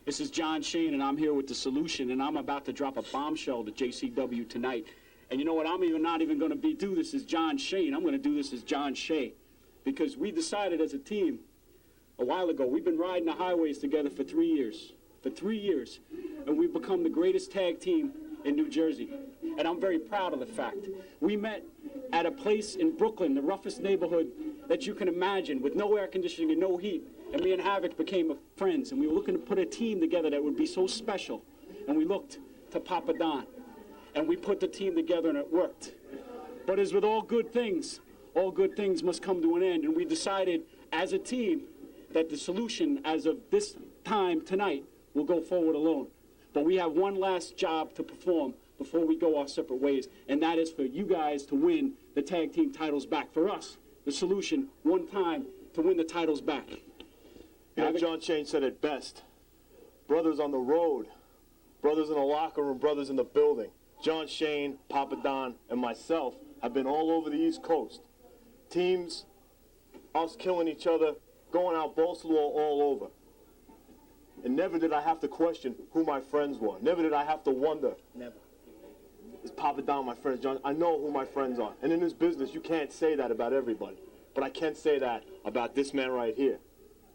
This is John Shane, and I'm here with The Solution, and I'm about to drop a bombshell to JCW tonight. And you know what? I'm not even going to do this as John Shane. I'm going to do this as John Shea. Because we decided as a team a while ago, we've been riding the highways together for 3 years. For 3 years. And we've become the greatest tag team in New Jersey. And I'm very proud of the fact. We met at a place in Brooklyn, the roughest neighborhood that you can imagine, with no air conditioning and no heat. And me and Havoc became friends, and we were looking to put a team together that would be so special. And we looked to Papa Don, and we put the team together, and it worked. But as with all good things must come to an end, and we decided as a team that The Solution, as of this time tonight, will go forward alone. But we have one last job to perform before we go our separate ways, and that is for you guys to win the tag team titles back. For us, The Solution, one time to win the titles back. Yeah, John Shane said it best. Brothers on the road, brothers in the locker room, brothers in the building. John Shane, Papa Don, and myself have been all over the East Coast. Teams, us killing each other, going out Bolslow all over. And never did I have to question who my friends were. Never did I have to wonder. Never. Is Papa Don my friend? John, I know who my friends are. And in this business, you can't say that about everybody. But I can say that about this man right here.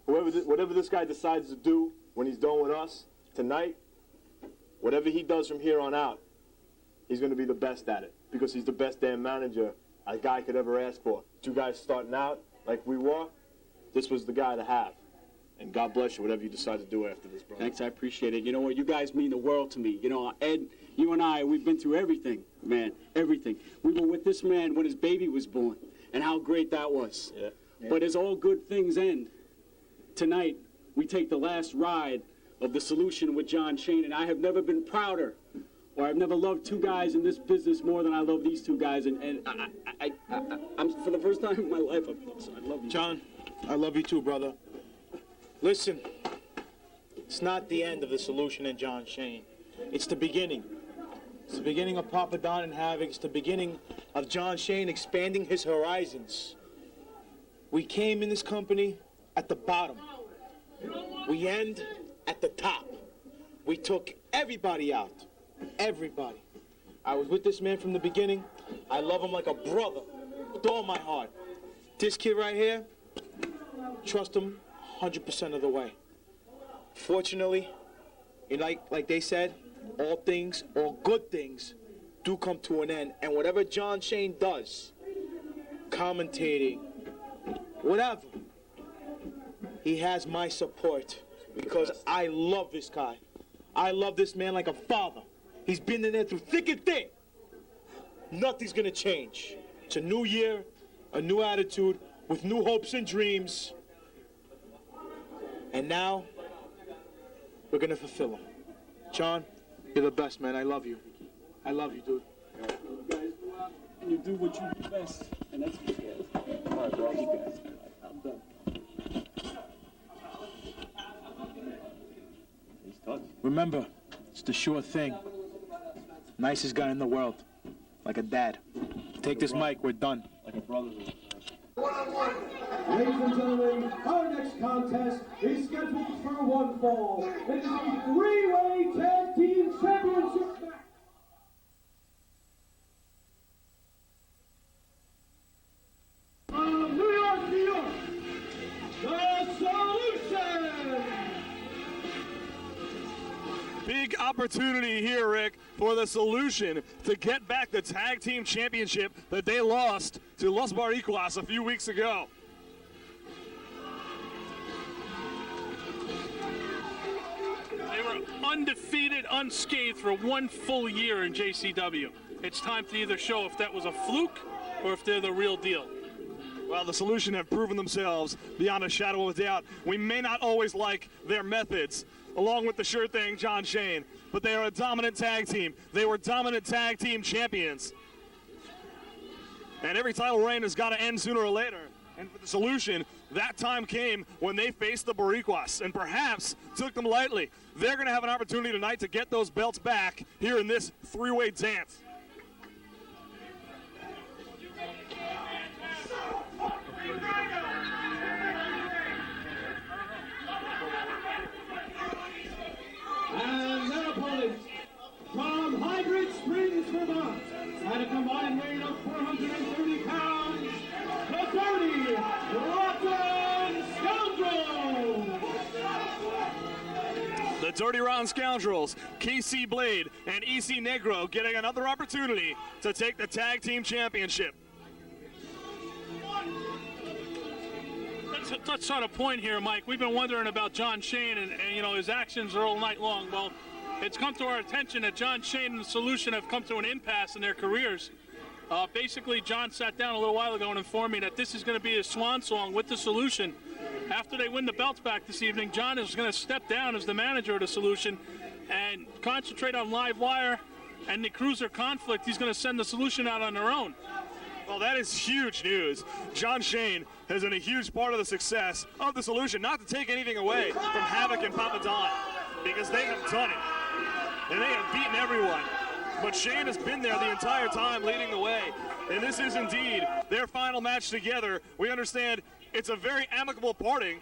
Whatever this guy decides to do when he's done with us tonight, whatever he does from here on out, he's going to be the best at it because he's the best damn manager a guy could ever ask for. Two guys starting out like we were, this was the guy to have. And God bless you, whatever you decide to do after this, brother. Thanks, I appreciate it. You know what? You guys mean the world to me. You know, Ed, you and I, we've been through everything, man, everything. We were with this man when his baby was born, and how great that was. Yeah. But as all good things end, tonight, we take the last ride of The Solution with John Shane, and I have never been prouder, or I've never loved two guys in this business more than I love these two guys, and I'm for the first time in my life, I love you. John, I love you too, brother. Listen, it's not the end of The Solution and John Shane. It's the beginning. It's the beginning of Papa Don and Havoc. It's the beginning of John Shane expanding his horizons. We came in this company at the bottom. We end at the top. We took everybody out. Everybody. I was with this man from the beginning. I love him like a brother with all my heart. This kid right here, trust him 100% of the way. Fortunately, like they said, all good things do come to an end. And whatever John Shane does, commentating, whatever, he has my support because I love this guy. I love this man like a father. He's been in there through thick and thin. Nothing's gonna change. It's a new year, a new attitude, with new hopes and dreams. And now, we're gonna fulfill them. John, you're the best, man. I love you. I love you, dude. You guys go out and you do what you do best, and that's what it is. All right, bro. You guys, I'm done. Remember, it's the sure thing. Nicest guy in the world. Like a dad. Take this mic, we're done. Like a brother. Ladies and gentlemen, our next contest is scheduled for one fall. It is a three-way tag team championship match. From New York, New York, The Solution! Big opportunity here, Rick, for The Solution to get back the tag team championship that they lost to Los Boricuas a few weeks ago. They were undefeated, unscathed for one full year in JCW. It's time to either show if that was a fluke or if they're the real deal. Well, The Solution have proven themselves beyond a shadow of a doubt. We may not always like their methods, along with the sure thing, John Shane, but they are a dominant tag team. They were dominant tag team champions. And every title reign has got to end sooner or later. And for The Solution, that time came when they faced the Boricuas and perhaps took them lightly. They're going to have an opportunity tonight to get those belts back here in this three-way dance. The Dirty Rotten Scoundrels, KC Blade and EC Negro getting another opportunity to take the tag team championship. Let's touch on a point here, Mike. We've been wondering about John Shane and you know, his actions are all night long. Well, it's come to our attention that John Shane and the Solution have come to an impasse in their careers. Basically, John sat down a little while ago and informed me that this is going to be his swan song with the Solution. After they win the belts back this evening, John is going to step down as the manager of the Solution and concentrate on Live Wire and the Cruiser conflict. He's going to send the Solution out on their own. Well, that is huge news. John Shane has been a huge part of the success of the Solution, not to take anything away from Havoc and Papa Don, because they have done it, and they have beaten everyone. But Shane has been there the entire time leading the way, and this is indeed their final match together. We understand it's a very amicable parting.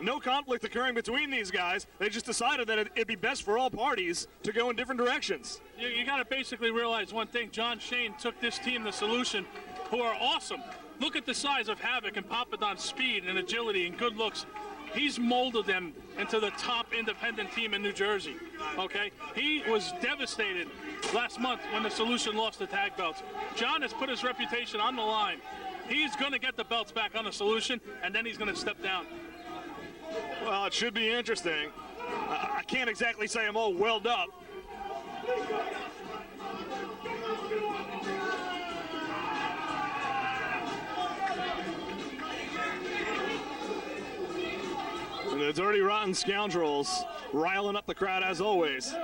No conflict occurring between these guys. They just decided that it'd be best for all parties to go in different directions. You got to basically realize one thing. John Shane took this team, the Solution, who are awesome. Look at the size of Havoc and Papa Don's speed and agility and good looks. He's molded them into the top independent team in New Jersey, okay? He was devastated last month when the Solution lost the tag belts. John has put his reputation on the line. He's going to get the belts back on the Solution, and then he's going to step down. Well, it should be interesting. I can't exactly say I'm all welled up. And the Dirty Rotten Scoundrels riling up the crowd as always.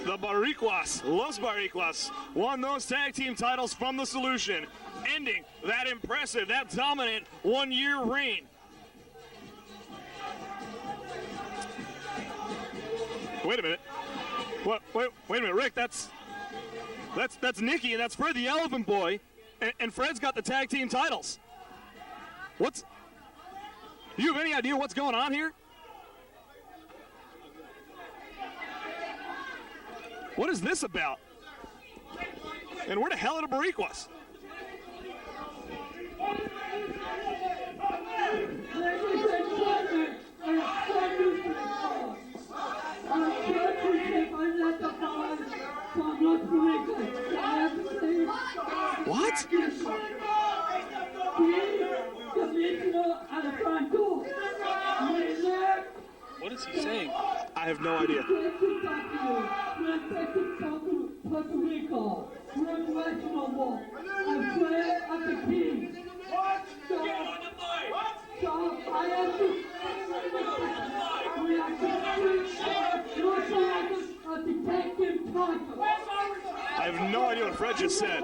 The Baricuas, Los Baricuas, won those tag team titles from the Solution, ending that impressive, that dominant one-year reign. Wait a minute. Wait a minute, Rick. That's Nikki, and that's Fred the Elephant Boy, and Fred's got the tag team titles. Do you have any idea what's going on here? What is this about? And where the hell are the Baricuas? What? What is he saying? I have no idea. I have no idea what Fred just said.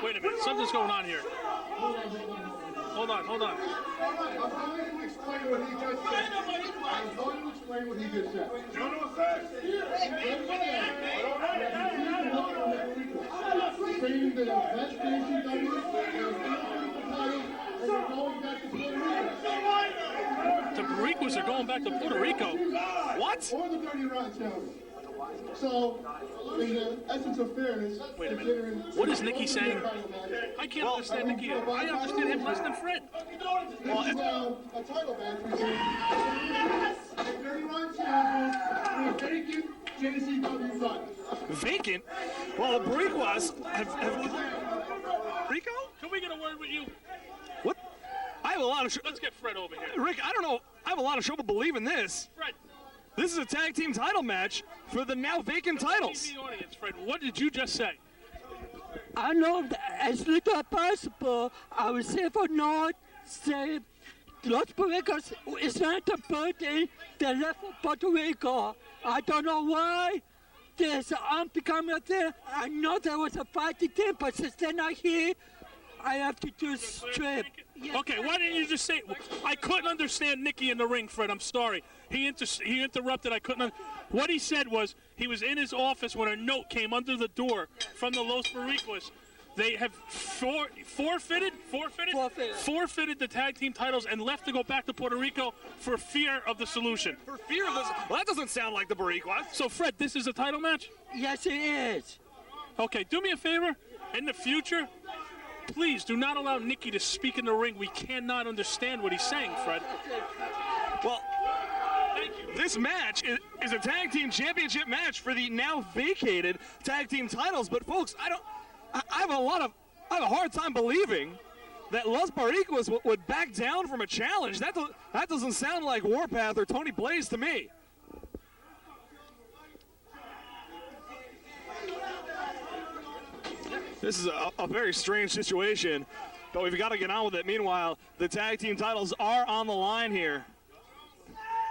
Wait a minute, something's going on here. Hold on. I'm going to explain what he just said. I'm going to explain what he just said. Saying that that's JCW, and going back to Puerto Rico. The Baricuas are going back to Puerto Rico. What? Or the Dirty Rotten Scoundrels. So, in the essence of fairness, wait a minute. What is Nikki saying? I can't understand Nikki. I understand him less than Fred. Well, it's a title match between the Dirty Rotten Scoundrels and a vacant JCW run. Vacant? Well, the Baricuas have Rico? Can we get a word with you? What? I have a lot of Let's get Fred over here. Rick, I don't know. I have a lot of trouble believing this. Fred. This is a tag team title match for the now vacant titles. TV audience, Fred, what did you just say? I know that as little as possible. I was say for not say Los Baricuas is not the birthday they left for Puerto Rico. I don't know why. There's an unbecoming up there. I know there was a fighting team, but since they're not here, I have to do strip. Yes. Okay, why didn't you just say? I couldn't understand Nikki in the ring, Fred. I'm sorry. He interrupted. I couldn't. What he said was he was in his office when a note came under the door from the Los Baricuas They have forfeited the tag team titles and left to go back to Puerto Rico for fear of the Solution. For fear of this? Well, that doesn't sound like the Boricuas. So, Fred, this is a title match? Yes, it is. Okay, do me a favor. In the future, please do not allow Nikki to speak in the ring. We cannot understand what he's saying, Fred. Well, this match is a tag team championship match for the now vacated tag team titles. But folks, I have a hard time believing that Los Boricuas would back down from a challenge. That doesn't sound like Warpath or Tony Blaze to me. This is a very strange situation, but we've got to get on with it. Meanwhile, the tag team titles are on the line here.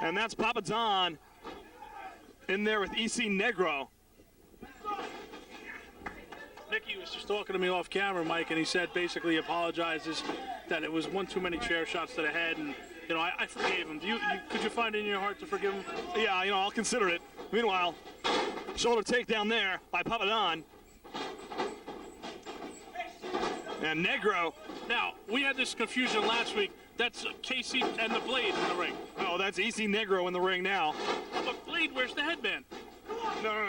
And that's Papa Don in there with EC Negro. Nicky was just talking to me off camera, Mike, and he said basically he apologizes that it was one too many chair shots to the head, and I forgave him. Could you find it in your heart to forgive him? Yeah, I'll consider it. Meanwhile, shoulder takedown there by Papa Don. And Negro. Now, we had this confusion last week. That's Casey and the Blade in the ring. No, that's EC Negro in the ring now. But Blade, where's the headband? No.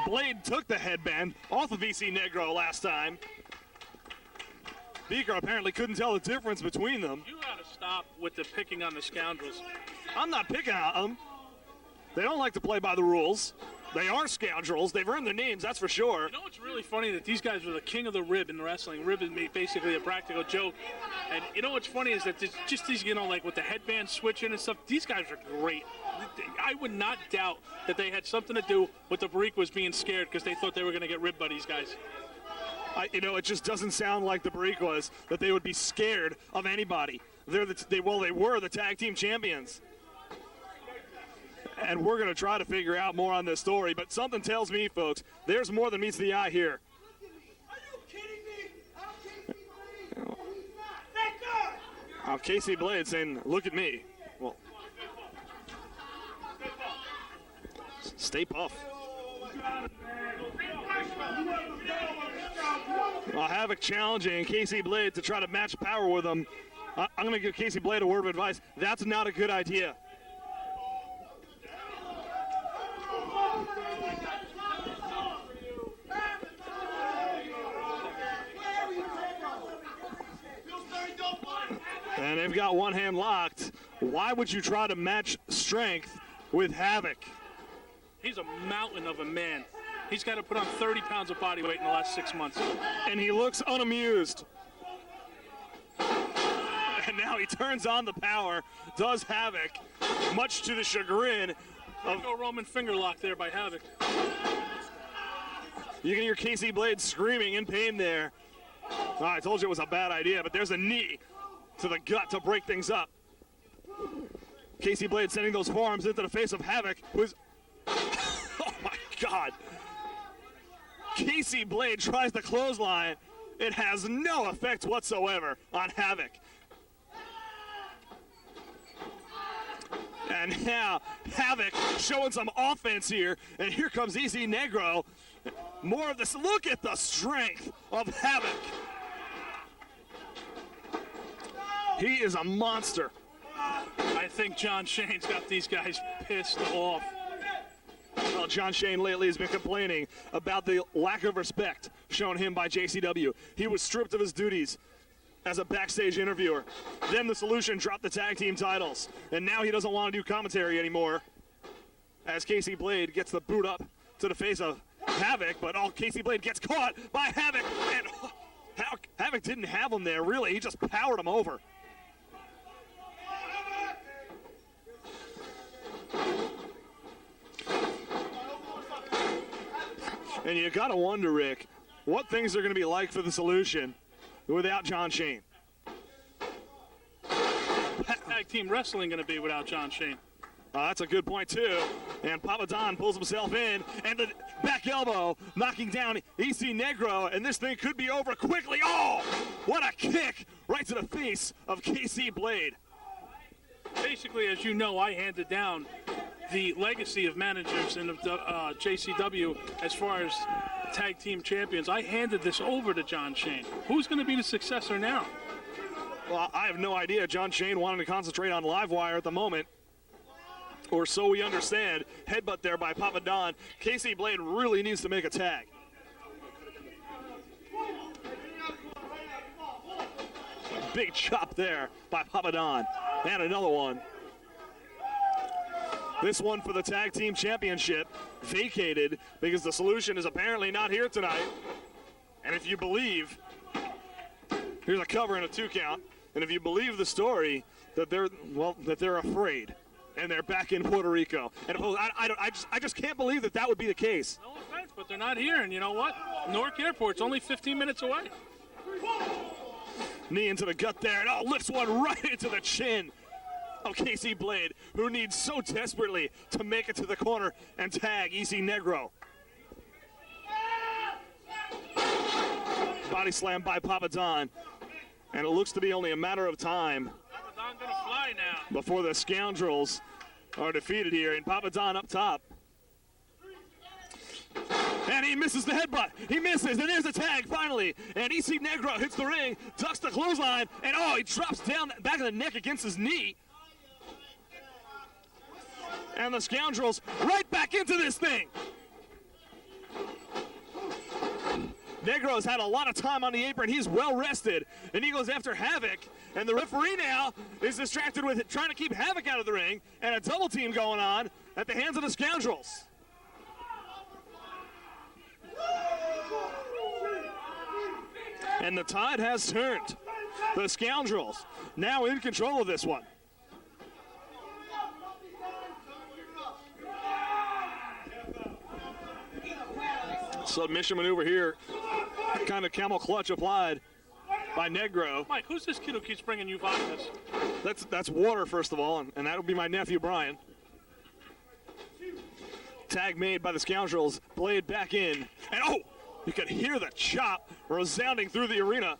Blade took the headband off of EC Negro last time. Beaker apparently couldn't tell the difference between them. You gotta stop with the picking on the Scoundrels. I'm not picking on them. They don't like to play by the rules. They are scoundrels. They've earned their names, that's for sure. You know what's really funny? That these guys are the king of the rib in wrestling. Rib is basically a practical joke. And you know what's funny is that just these, like with the headband switching and stuff, these guys are great. I would not doubt that they had something to do with the Boricuas being scared because they thought they were going to get ribbed by these guys. It just doesn't sound like the Boricuas that they would be scared of anybody. They were the tag team champions. And we're going to try to figure out more on this story, but something tells me, folks, there's more than meets the eye here. Are you kidding me? Casey Blade saying, look at me. Well, stay puff. Havoc challenging Casey Blade to try to match power with him. I'm going to give Casey Blade a word of advice. That's not a good idea. And they've got one hand locked. Why would you try to match strength with Havoc? He's a mountain of a man. He's got to put on 30 pounds of body weight in the last 6 months. And he looks unamused. And now he turns on the power, does Havoc, much to the chagrin of... No Roman finger lock there by Havoc. You can hear Casey Blade screaming in pain there. Oh, I told you it was a bad idea, but there's a knee to the gut to break things up. Casey Blade sending those forearms into the face of Havoc, who is... Oh, my God. Casey Blade tries the clothesline. It has no effect whatsoever on Havoc. And now Havoc showing some offense here. And here comes EC Negro. More of this. Look at the strength of Havoc. He is a monster. I think John Shane's got these guys pissed off. Well, John Shane lately has been complaining about the lack of respect shown him by JCW. He was stripped of his duties as a backstage interviewer. Then the Solution dropped the tag team titles. And now he doesn't want to do commentary anymore. As Casey Blade gets the boot up to the face of Havoc, but Casey Blade gets caught by Havoc. And Havoc didn't have him there, really. He just powered him over. And you gotta wonder, Rick, what things are gonna be like for the Solution without John Shane. Tag team wrestling gonna be without John Shane. That's a good point too. And Papa Don pulls himself in, and the back elbow knocking down EC Negro, and this thing could be over quickly. Oh, what a kick right to the face of KC Blade. Basically, as you know, I handed down the legacy of managers in the JCW as far as tag team champions. I handed this over to John Shane. Who's going to be the successor now? Well, I have no idea. John Shane wanted to concentrate on Livewire at the moment, or so we understand. Headbutt there by Papa Don. Casey Blade really needs to make a tag. Big chop there by Papa Don. And another one. This one for the tag team championship vacated because the Solution is apparently not here tonight. And if you believe, here's a cover and a 2 count. And if you believe the story that they're afraid and they're back in Puerto Rico. And I just can't believe that would be the case. No offense, but they're not here. And you know what? Newark Airport's only 15 minutes away. Knee into the gut there, and lifts one right into the chin of Casey Blade, who needs so desperately to make it to the corner and tag Easy Negro. Body slam by Papa Don, and it looks to be only a matter of time Papa Don gonna fly now before the Scoundrels are defeated here, and Papa Don up top. And he misses the headbutt. He misses, and there's a tag finally. And EC Negro hits the ring, ducks the clothesline, and he drops down back of the neck against his knee. And the Scoundrels right back into this thing. Negro's had a lot of time on the apron. He's well rested, and he goes after Havoc. And the referee now is distracted with trying to keep Havoc out of the ring, and a double team going on at the hands of the Scoundrels. And the tide has turned. The Scoundrels now in control of this one. Submission maneuver here. Kind of camel clutch applied by Negro. Mike, who's this kid who keeps bringing you vodkas? That's water, first of all, and that'll be my nephew, Brian. Tag made by the Scoundrels. Blade back in. And you could hear the chop resounding through the arena.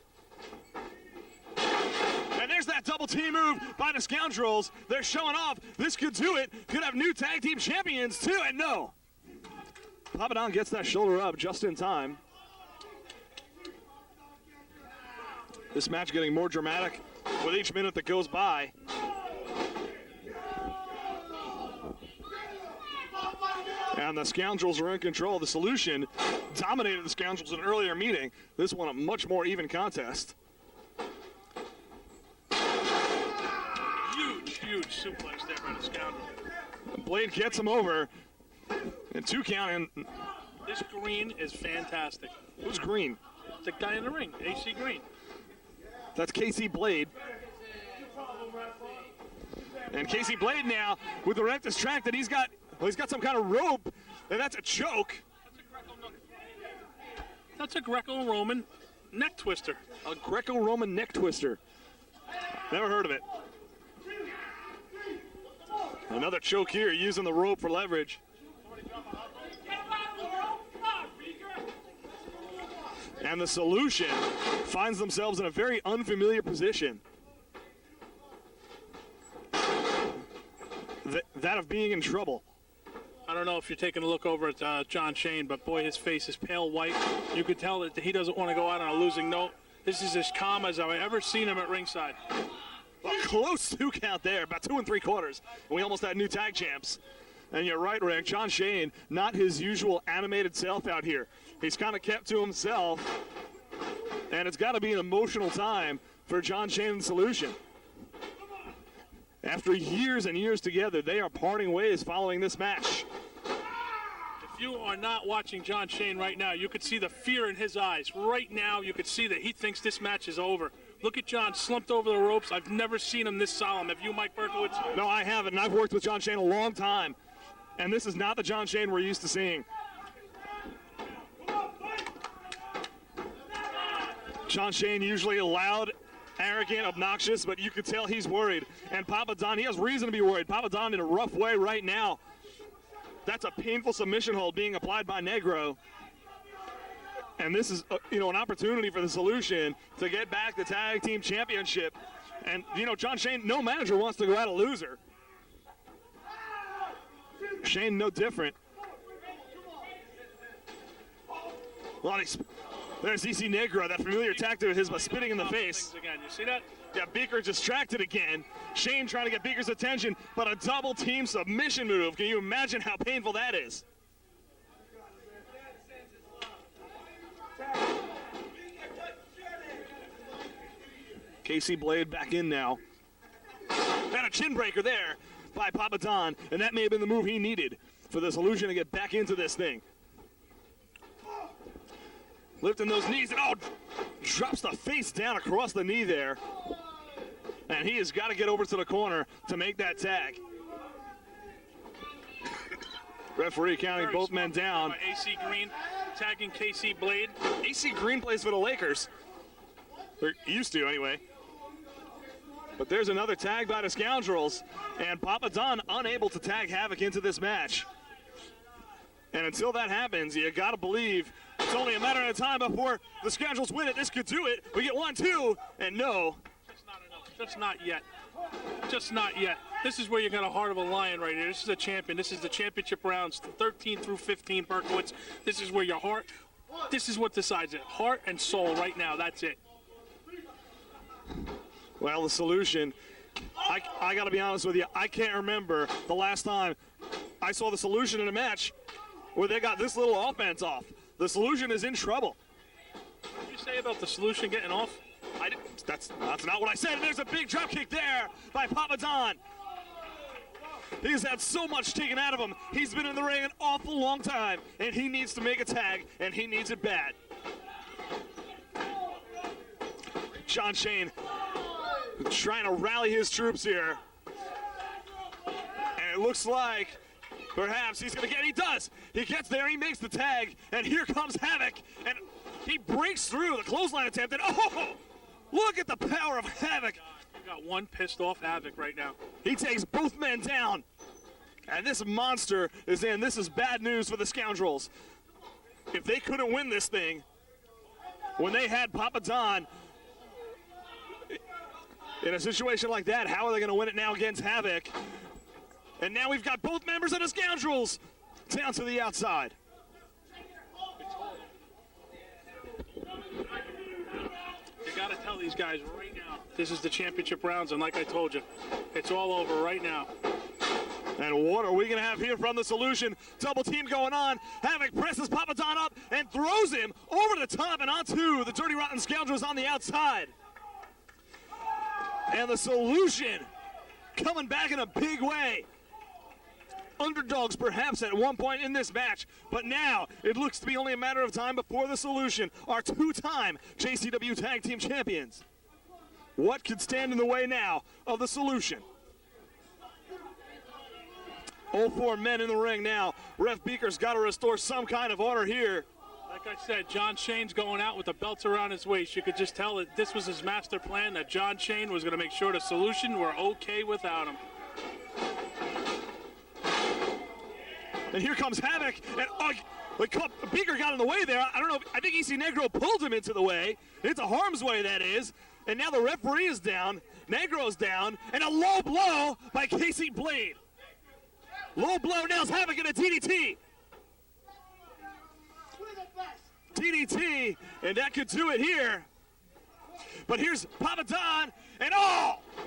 And there's that double team move by the Scoundrels. They're showing off. This could do it. Could have new tag team champions, too. And no. Papa Don gets that shoulder up just in time. This match getting more dramatic with each minute that goes by. And the Scoundrels are in control. The Solution dominated the Scoundrels in an earlier meeting. This one a much more even contest. Huge suplex there by the Scoundrel. Blade gets him over. And 2 count. And this Green is fantastic. Who's Green? The guy in the ring, AC Green. That's Casey Blade. And Casey Blade now with the rectus tract that he's got some kind of rope, and that's a choke. That's a Greco-Roman neck twister. A Greco-Roman neck twister. Never heard of it. Another choke here, using the rope for leverage. And the Solution finds themselves in a very unfamiliar position. That of being in trouble. I don't know if you're taking a look over at John Shane, but boy, his face is pale white. You could tell that he doesn't want to go out on a losing note. This is as calm as I've ever seen him at ringside. A close 2 count there, about 2 3/4. And we almost had new tag champs. And you're right, Rick. John Shane, not his usual animated self out here. He's kind of kept to himself. And it's got to be an emotional time for John Shane and Solution. After years and years together, they are parting ways following this match. If you are not watching John Shane right now, you could see the fear in his eyes. Right now, you could see that he thinks this match is over. Look at John slumped over the ropes. I've never seen him this solemn. Have you, Mike Berkowitz? No, I haven't, and I've worked with John Shane a long time. And this is not the John Shane we're used to seeing. John Shane usually loud, arrogant, obnoxious, but you could tell he's worried. And Papa Don, he has reason to be worried. Papa Don in a rough way right now. That's a painful submission hold being applied by Negro. And this is, an opportunity for the Solution to get back the tag team championship. And, John Shane, no manager wants to go out a loser. Shane, no different. There's EC Negro, that familiar tactic of his by spitting in the face. Again. You see that? Yeah, Beaker distracted again. Shane trying to get Beaker's attention, but a double team submission move. Can you imagine how painful that is? Casey Blade back in now. And a chin breaker there by Papa Don, and that may have been the move he needed for the Solution to get back into this thing. Lifting those knees, and drops the face down across the knee there. And he has got to get over to the corner to make that tag. Referee counting both men down. AC Green tagging KC Blade. AC Green plays for the Lakers. Or used to, anyway. But there's another tag by the Scoundrels, and Papa Don unable to tag Havoc into this match. And until that happens, you gotta believe it's only a matter of time before the Scoundrels win it. This could do it. We get 1, 2, and no. Just not enough. Just not yet. Just not yet. This is where you got a heart of a lion right here. This is a champion. This is the championship rounds, 13 through 15, Berkowitz. This is where your heart, this is what decides it. Heart and soul right now, that's it. Well, the Solution, I got to be honest with you, I can't remember the last time I saw the Solution in a match where they got this little offense off. The Solution is in trouble. What did you say about the Solution getting off? That's not what I said. There's a big drop kick there by Papa Don. He's had so much taken out of him. He's been in the ring an awful long time, and he needs to make a tag, and he needs it bad. John Shane trying to rally his troops here. And it looks like perhaps he's going to he does. He gets there, he makes the tag, and here comes Havoc. And he breaks through the clothesline attempt, and look at the power of Havoc. You got one pissed off Havoc right now. He takes both men down. And this monster is in. This is bad news for the Scoundrels. If they couldn't win this thing when they had Papa Don in a situation like that, how are they going to win it now against Havoc? And now we've got both members of the Scoundrels down to the outside. You got to tell these guys right now, this is the championship rounds, and like I told you, it's all over right now. And what are we going to have here from the Solution? Double team going on. Havoc presses Papa Don up and throws him over the top and onto the Dirty Rotten Scoundrels on the outside. And the Solution coming back in a big way. Underdogs perhaps at one point in this match, but now it looks to be only a matter of time before the Solution are two-time JCW Tag Team Champions. What could stand in the way now of the Solution? All four men in the ring now. Ref Beaker's got to restore some kind of order here. Like I said, John Shane's going out with the belts around his waist. You could just tell that this was his master plan, that John Shane was going to make sure the Solution were okay without him. And here comes Havoc, and Beaker got in the way there. I don't know, I think EC Negro pulled him into the way. Into harm's way, that is. And now the referee is down, Negro's down, and a low blow by Casey Blade. Low blow nails Havoc in a DDT. DDT, and that could do it here. But here's Papa Don, and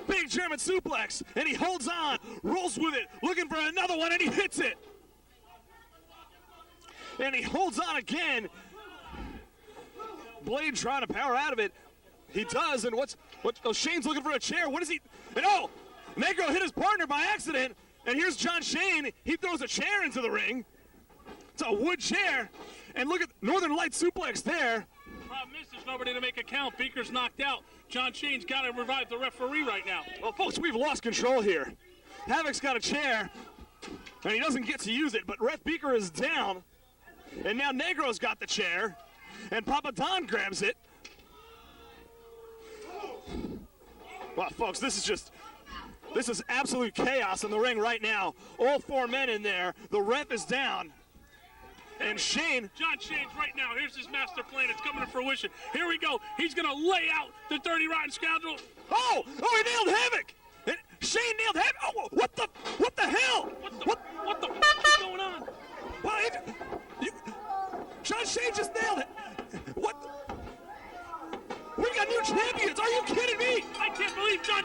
big German suplex, and he holds on, rolls with it, looking for another one, and he hits it. And he holds on again. Blade trying to power out of it. He does, and Shane's looking for a chair. What is he? And Negro hit his partner by accident. And here's John Shane. He throws a chair into the ring. It's a wood chair. And look at Northern Light suplex there. Problem is, there's nobody to make a count. Beaker's knocked out. John Shane's got to revive the referee right now. Well, folks, we've lost control here. Havoc's got a chair, and he doesn't get to use it, but Ref Beaker is down. And now Negro's got the chair, and Papa Don grabs it. Well, folks, this is absolute chaos in the ring right now. All four men in there. The ref is down. And John Shane's right now. Here's his master plan. It's coming to fruition. Here we go. He's going to lay out the Dirty Rotten Scoundrels. He nailed Havoc. And Shane nailed Havoc. What the hell? What the?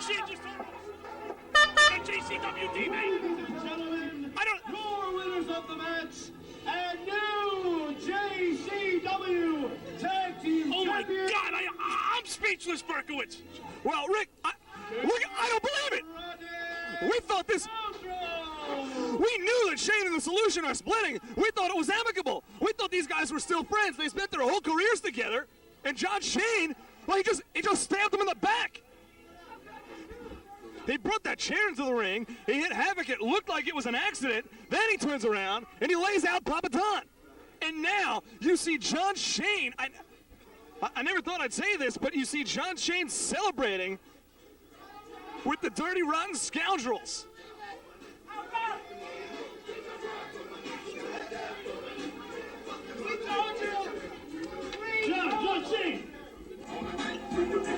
shit just the JCW teammate. Gentlemen, I don't. your winners of the match and new JCW Tag Team Oh my Champions. God! I'm speechless, Berkowitz. Well, Rick, I don't believe it. We thought this. We knew that Shane and the Solution are splitting. We thought it was amicable. We thought these guys were still friends. They spent their whole careers together. And John Shane, well, he just stabbed him in the back. He brought that chair into the ring. He hit Havoc. It looked like it was an accident. Then he turns around and he lays out Papa Don. And now you see John Shane. I never thought I'd say this, but you see John Shane celebrating with the Dirty Rotten Scoundrels. John Shane!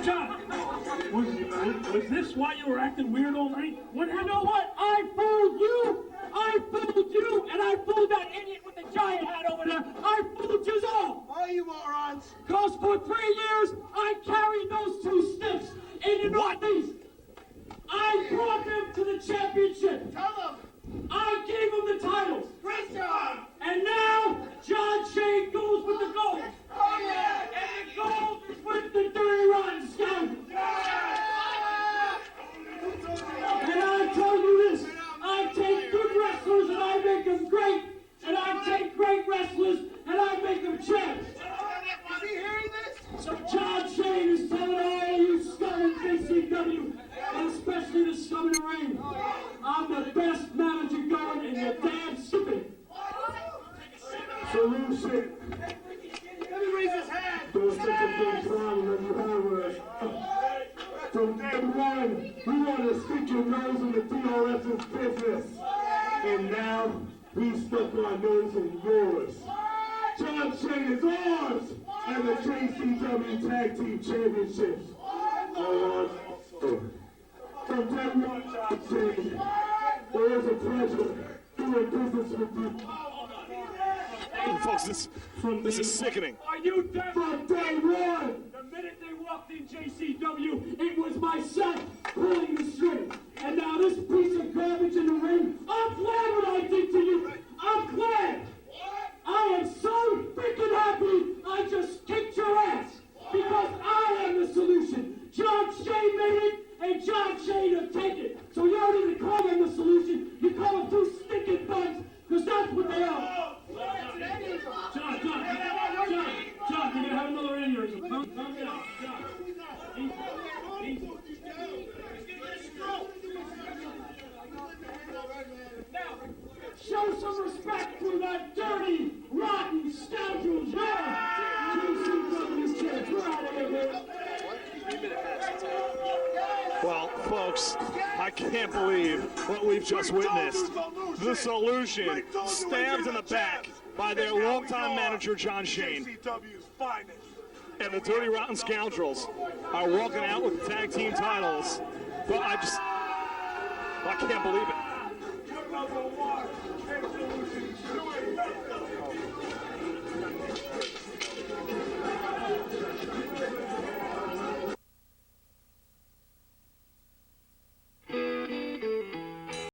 John, was this why you were acting weird all night? You know what? I fooled you! I fooled you! And I fooled that idiot with the giant hat over there! I fooled you all! All you morons. Because for 3 years, I carried those two stiffs in the Northeast. I brought them to the championship. Tell them. I gave them the titles. Great job. And now, John Shane goes with the gold. Oh, yeah. And the gold is with the Dirty Rotten Scoundrels. And I tell you this, I take good wrestlers and I make them great. And I take great wrestlers and I make them champs. Is he hearing this? So John Shane is telling all you scum in JCW, and especially the scum in the ring, I'm the best manager going and you're damn stupid. Solution. Let me raise his hand. There's such a big problem that you have with us. From day one, we want to stick your nose in the DRS's business. And now, we stuck our nose in yours. John Shane is ours, and the JCW Tag Team Championships are ours. From day one, John Shane, it was a pleasure doing business with you. Folks, this is sickening. Are you deaf? From day one! The minute they walked in JCW, it was myself pulling the strings. And now this piece of garbage in the ring, I'm glad what I did to you. I'm glad. I am so freaking happy I just kicked your ass. Because I am the solution. John Shane made it, and John Shane will take it. So you don't even call them the solution. You call them two stinking bugs, because that's what they are. John, you're gonna have another aneurysm. Calm down, John. Easy. Now, show some respect to that dirty, rotten scoundrels. Yeah! JCW champs, we're out of here, man. Well, folks, I can't believe what we've just witnessed. The Solution stabbed in the back by their longtime manager, John Shane. JCW's finest. And the Dirty Rotten Scoundrels are walking out with the tag team titles. But I can't believe it.